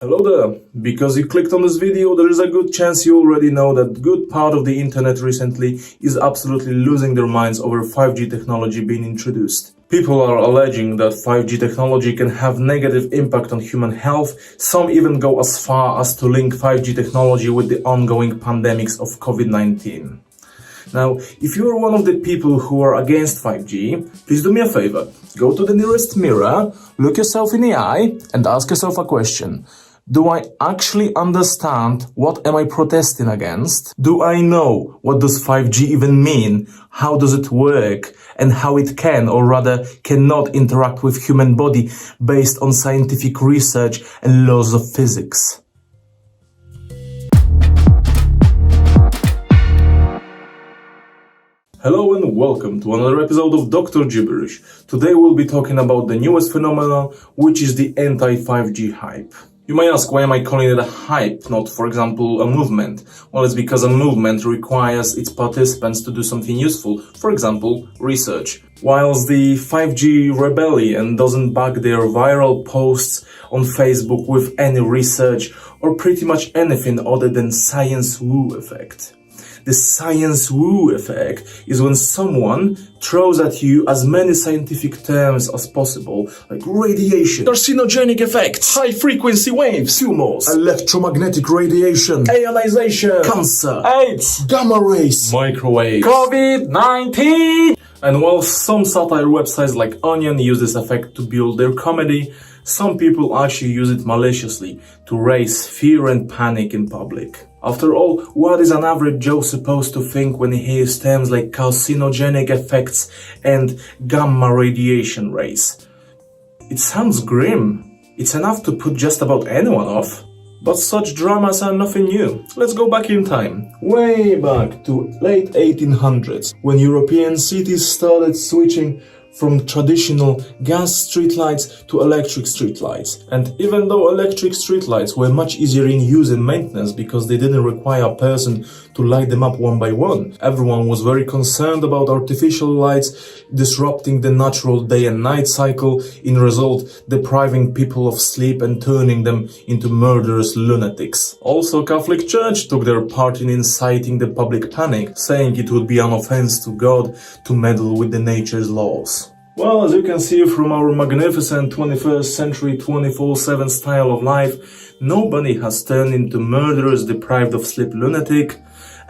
Hello there! Because you clicked on this video, there is a good chance you already know that good part of the internet recently is absolutely losing their minds over 5G technology being introduced. People are alleging that 5G technology can have negative impact on human health. Some even go as far as to link 5G technology with the ongoing pandemics of COVID-19. Now, if you are one of the people who are against 5G, please do me a favor. Go to the nearest mirror, look yourself in the eye, and ask yourself a question. Do I actually understand what am I protesting against? Do I know what does 5G even mean? How does it work? And how it can, or rather cannot, interact with human body based on scientific research and laws of physics? Hello and welcome to another episode of Dr. Gibberish. Today we'll be talking about the newest phenomenon, which is the anti-5G hype. You may ask, why am I calling it a hype, not, for example, a movement? Well, it's because a movement requires its participants to do something useful, for example, research. Whilst the 5G rebellion doesn't back their viral posts on Facebook with any research or pretty much anything other than science woo effect. The science woo effect is when someone throws at you as many scientific terms as possible, like radiation, carcinogenic effects, high frequency waves, tumors, electromagnetic radiation, ionization, cancer, AIDS, gamma rays, microwaves, COVID-19. And while some satire websites like Onion use this effect to build their comedy, some people actually use it maliciously to raise fear and panic in public. After all, what is an average Joe supposed to think when he hears terms like carcinogenic effects and gamma radiation rays? It sounds grim. It's enough to put just about anyone off. But such dramas are nothing new. Let's go back in time, way back to late 1800s, when European cities started switching from traditional gas streetlights to electric streetlights. And even though electric streetlights were much easier in use and maintenance because they didn't require a person to light them up one by one, everyone was very concerned about artificial lights disrupting the natural day and night cycle, in result depriving people of sleep and turning them into murderous lunatics. Also, Catholic Church took their part in inciting the public panic, saying it would be an offense to God to meddle with the nature's laws. Well, as you can see from our magnificent 21st century 24/7 style of life, nobody has turned into murderers deprived of sleep lunatic,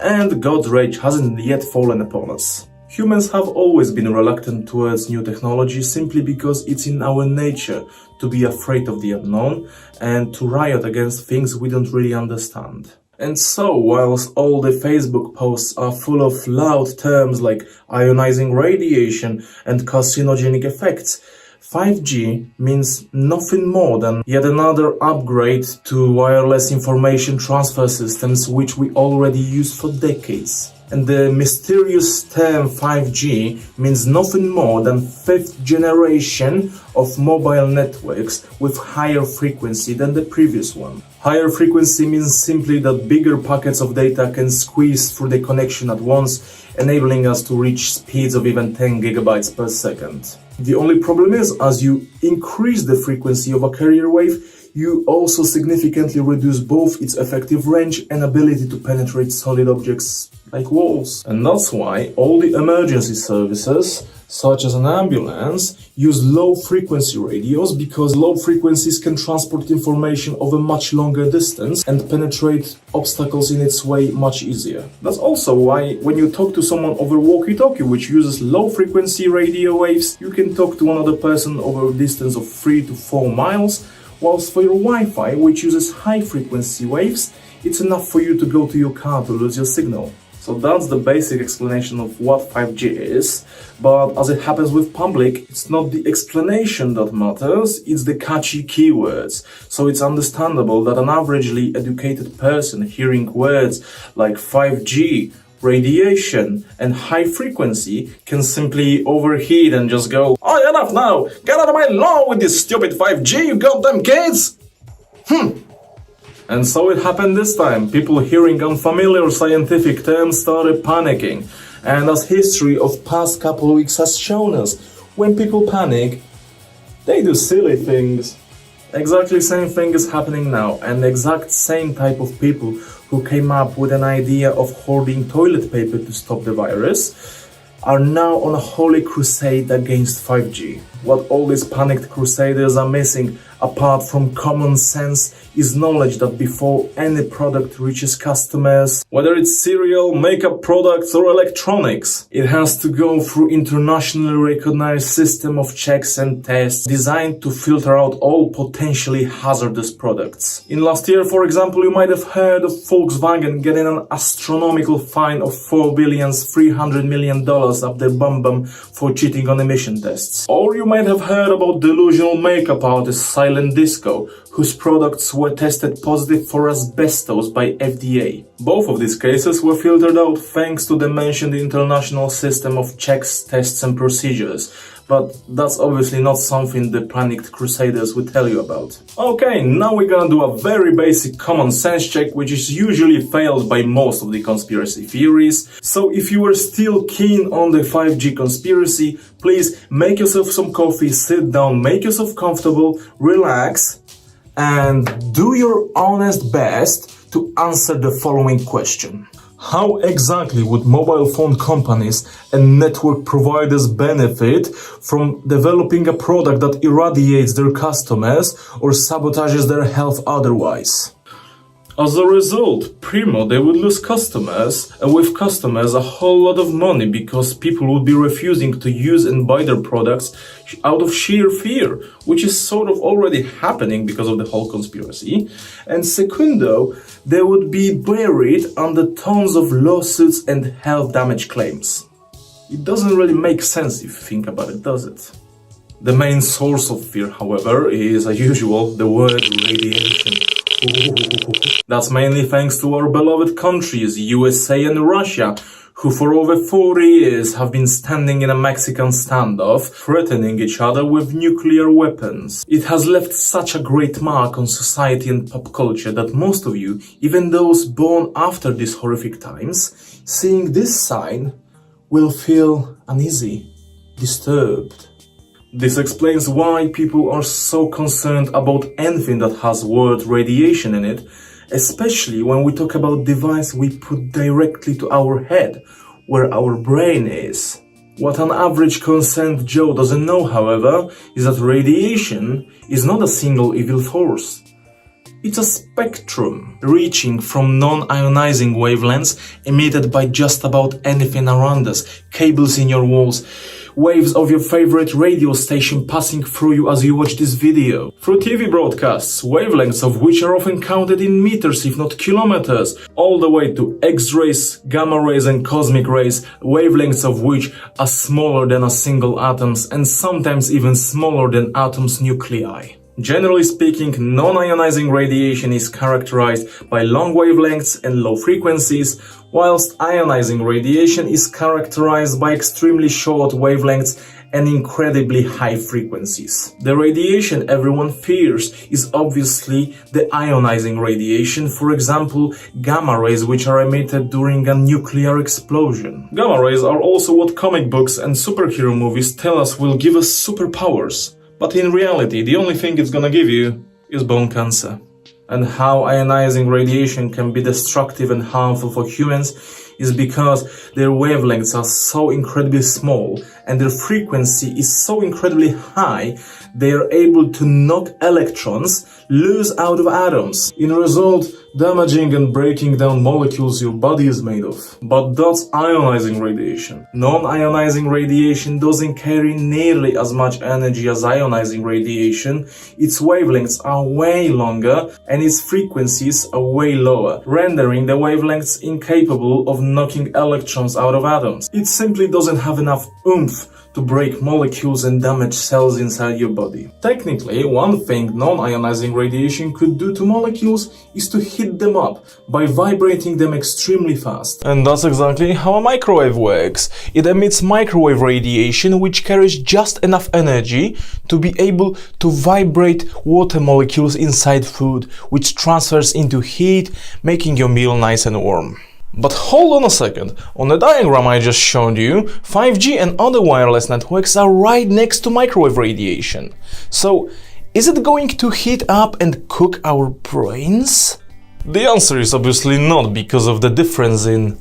and God's rage hasn't yet fallen upon us. Humans have always been reluctant towards new technology simply because it's in our nature to be afraid of the unknown and to riot against things we don't really understand. And so, whilst all the Facebook posts are full of loud terms like ionizing radiation and carcinogenic effects, 5G means nothing more than yet another upgrade to wireless information transfer systems which we already use for decades. And the mysterious term 5G means nothing more than fifth generation of mobile networks with higher frequency than the previous one. Higher frequency means simply that bigger packets of data can squeeze through the connection at once, enabling us to reach speeds of even 10 gigabytes per second. The only problem is, as you increase the frequency of a carrier wave, you also significantly reduce both its effective range and ability to penetrate solid objects like walls. And that's why all the emergency services, such as an ambulance, use low-frequency radios, because low frequencies can transport information over much longer distance and penetrate obstacles in its way much easier. That's also why when you talk to someone over walkie-talkie, which uses low-frequency radio waves, you can talk to another person over a distance of 3 to 4 miles, whilst for your Wi-Fi, which uses high-frequency waves, it's enough for you to go to your car to lose your signal. So that's the basic explanation of what 5G is, but as it happens with public, it's not the explanation that matters, it's the catchy keywords. So it's understandable that an averagely educated person hearing words like 5G, radiation and high frequency can simply overheat and just go, "Oh, enough now! Get out of my lawn with this stupid 5G, you goddamn kids!" And so it happened this time. People hearing unfamiliar scientific terms started panicking. And as history of past couple of weeks has shown us, when people panic, they do silly things. Exactly same thing is happening now, and the exact same type of people who came up with an idea of hoarding toilet paper to stop the virus are now on a holy crusade against 5G. What all these panicked crusaders are missing, apart from common sense, is knowledge that before any product reaches customers, whether it's cereal, makeup products or electronics, it has to go through internationally recognized system of checks and tests designed to filter out all potentially hazardous products. In last year, for example, you might have heard of Volkswagen getting an astronomical fine of $4.3 billion up their bum for cheating on emission tests. Or you might have heard about delusional makeup artist Silent Disco, whose products were tested positive for asbestos by FDA. Both of these cases were filtered out thanks to the mentioned international system of checks, tests and procedures. But that's obviously not something the panicked crusaders will tell you about. Okay, now we're gonna do a very basic common sense check, which is usually failed by most of the conspiracy theories. So if you are still keen on the 5G conspiracy, please make yourself some coffee, sit down, make yourself comfortable, relax, and do your honest best to answer the following question. How exactly would mobile phone companies and network providers benefit from developing a product that irradiates their customers or sabotages their health otherwise? As a result, primo, they would lose customers, and with customers a whole lot of money because people would be refusing to use and buy their products out of sheer fear, which is sort of already happening because of the whole conspiracy. And secundo, they would be buried under tons of lawsuits and health damage claims. It doesn't really make sense if you think about it, does it? The main source of fear, however, is, as usual, the word radiation. That's mainly thanks to our beloved countries, USA and Russia, who for over 40 years have been standing in a Mexican standoff, threatening each other with nuclear weapons. It has left such a great mark on society and pop culture that most of you, even those born after these horrific times, seeing this sign, will feel uneasy, disturbed. This explains why people are so concerned about anything that has word radiation in it, especially when we talk about device we put directly to our head, where our brain is. What an average concerned Joe doesn't know, however, is that radiation is not a single evil force. It's a spectrum reaching from non-ionizing wavelengths emitted by just about anything around us, cables in your walls, waves of your favorite radio station passing through you as you watch this video, through TV broadcasts, wavelengths of which are often counted in meters if not kilometers, all the way to X-rays, gamma rays and cosmic rays, wavelengths of which are smaller than a single atom and sometimes even smaller than atoms' nuclei. Generally speaking, non-ionizing radiation is characterized by long wavelengths and low frequencies, whilst ionizing radiation is characterized by extremely short wavelengths and incredibly high frequencies. The radiation everyone fears is obviously the ionizing radiation, for example, gamma rays which are emitted during a nuclear explosion. Gamma rays are also what comic books and superhero movies tell us will give us superpowers. But in reality, the only thing it's gonna give you is bone cancer. And how ionizing radiation can be destructive and harmful for humans is because their wavelengths are so incredibly small and their frequency is so incredibly high, they are able to knock electrons loose out of atoms, in result damaging and breaking down molecules your body is made of. But that's ionizing radiation. Non-ionizing radiation doesn't carry nearly as much energy as ionizing radiation, its wavelengths are way longer and its frequencies are way lower, rendering the wavelengths incapable of knocking electrons out of atoms. It simply doesn't have enough oomph to break molecules and damage cells inside your body. Technically, one thing non-ionizing radiation could do to molecules is to heat them up by vibrating them extremely fast. And that's exactly how a microwave works. It emits microwave radiation which carries just enough energy to be able to vibrate water molecules inside food, which transfers into heat, making your meal nice and warm. But hold on a second, on the diagram I just showed you, 5G and other wireless networks are right next to microwave radiation. So, Is it going to heat up and cook our brains? The answer is obviously not, because of the difference in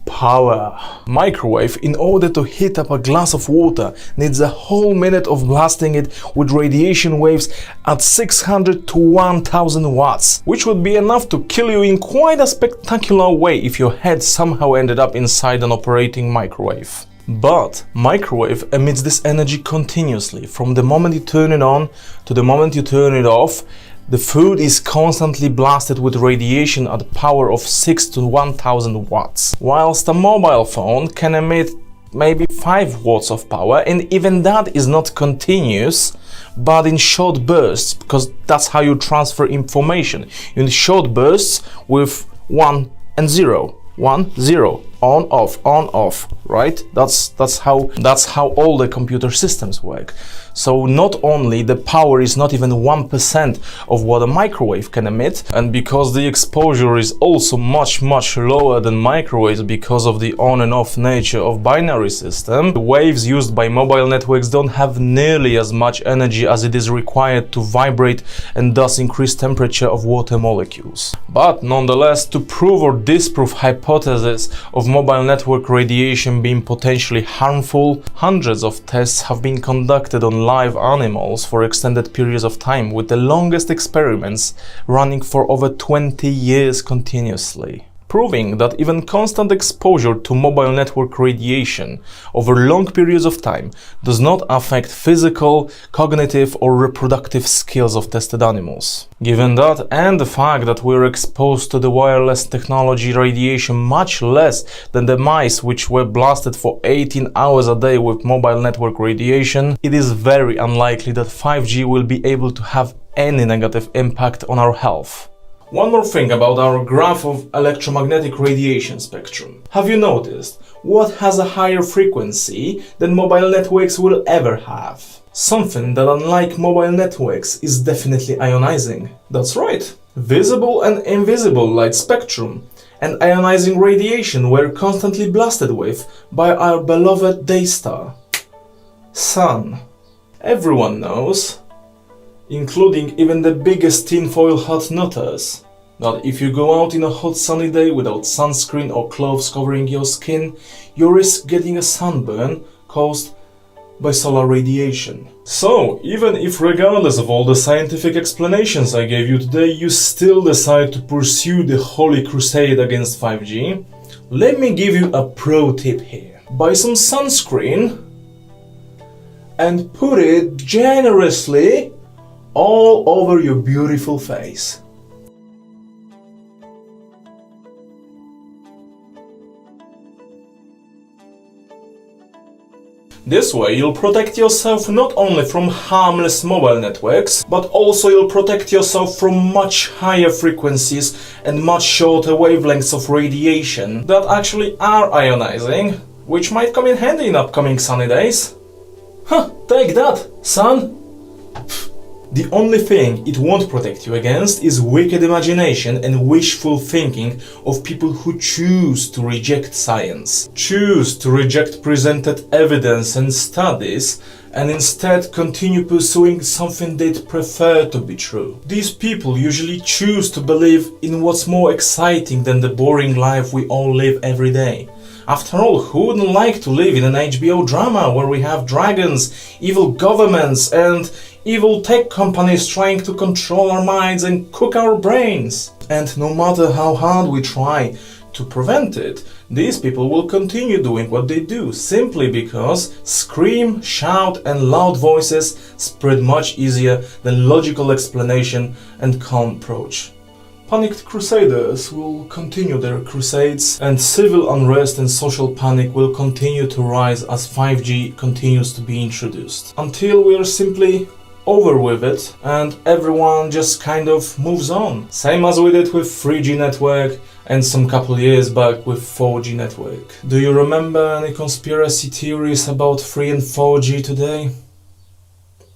power. Microwave, in order to heat up a glass of water, needs a whole minute of blasting it with radiation waves at 600 to 1000 watts, which would be enough to kill you in quite a spectacular way if your head somehow ended up inside an operating microwave. But microwave emits this energy continuously. From the moment you turn it on to the moment you turn it off, the food is constantly blasted with radiation at a power of 6 to 1000 watts, whilst a mobile phone can emit maybe 5 watts of power, and even that is not continuous, but in short bursts, because that's how you transfer information, in short bursts with 1 and 0. 1, 0, on, off, right? That's how all the computer systems work. So not only the power is not even 1% of what a microwave can emit, and because the exposure is also much lower than microwaves because of the on and off nature of binary system, the waves used by mobile networks don't have nearly as much energy as it is required to vibrate and thus increase temperature of water molecules. But nonetheless, to prove or disprove hypothesis of mobile network radiation being potentially harmful, hundreds of tests have been conducted on live animals for extended periods of time, with the longest experiments running for over 20 years continuously, proving that even constant exposure to mobile network radiation over long periods of time does not affect physical, cognitive or reproductive skills of tested animals. Given that, and the fact that we're exposed to the wireless technology radiation much less than the mice which were blasted for 18 hours a day with mobile network radiation, it is very unlikely that 5G will be able to have any negative impact on our health. One more thing about our graph of electromagnetic radiation spectrum. Have you noticed what has a higher frequency than mobile networks will ever have? Something that, unlike mobile networks, is definitely ionizing. That's right. Visible and invisible light spectrum and ionizing radiation were constantly blasted with by our beloved day star, Sun. Everyone knows, including even the biggest tinfoil hat nutters, that if you go out in a hot sunny day without sunscreen or clothes covering your skin, you risk getting a sunburn caused by solar radiation. So, even if regardless of all the scientific explanations I gave you today, you still decide to pursue the holy crusade against 5G, let me give you a pro tip here. Buy some sunscreen and put it generously all over your beautiful face. This way you'll protect yourself not only from harmless mobile networks, but also you'll protect yourself from much higher frequencies and much shorter wavelengths of radiation that actually are ionizing, which might come in handy in upcoming sunny days. Huh, take that, sun! The only thing it won't protect you against is wicked imagination and wishful thinking of people who choose to reject science, choose to reject presented evidence and studies, and instead continue pursuing something they'd prefer to be true. These people usually choose to believe in what's more exciting than the boring life we all live every day. After all, who wouldn't like to live in an HBO drama where we have dragons, evil governments, and evil tech companies trying to control our minds and cook our brains? And no matter how hard we try to prevent it, these people will continue doing what they do, simply because scream, shout, and loud voices spread much easier than logical explanation and calm approach. Panicked crusaders will continue their crusades, and civil unrest and social panic will continue to rise as 5G continues to be introduced, until we are simply over with it and everyone just kind of moves on. Same as we did with 3G network and some couple years back with 4G network. Do you remember any conspiracy theories about 3 and 4G today?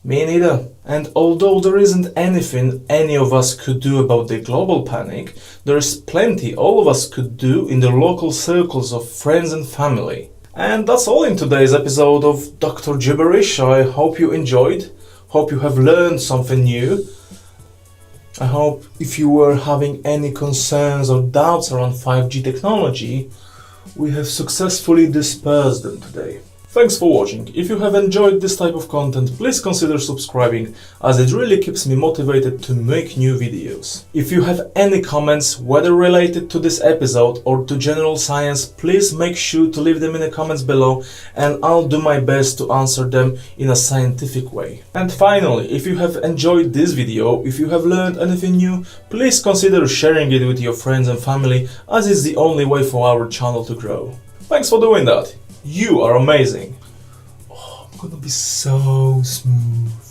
Me neither. And although there isn't anything any of us could do about the global panic, there's plenty all of us could do in the local circles of friends and family. And that's all in today's episode of Dr. Gibberish. I hope you enjoyed. Hope you have learned something new. I hope if you were having any concerns or doubts around 5G technology, we have successfully dispersed them today. Thanks for watching. If you have enjoyed this type of content, please consider subscribing, as it really keeps me motivated to make new videos. If you have any comments, whether related to this episode or to general science, please make sure to leave them in the comments below, and I'll do my best to answer them in a scientific way. And finally, if you have enjoyed this video, if you have learned anything new, please consider sharing it with your friends and family, as it's the only way for our channel to grow. Thanks for doing that. You are amazing. Oh, I'm gonna be so smooth.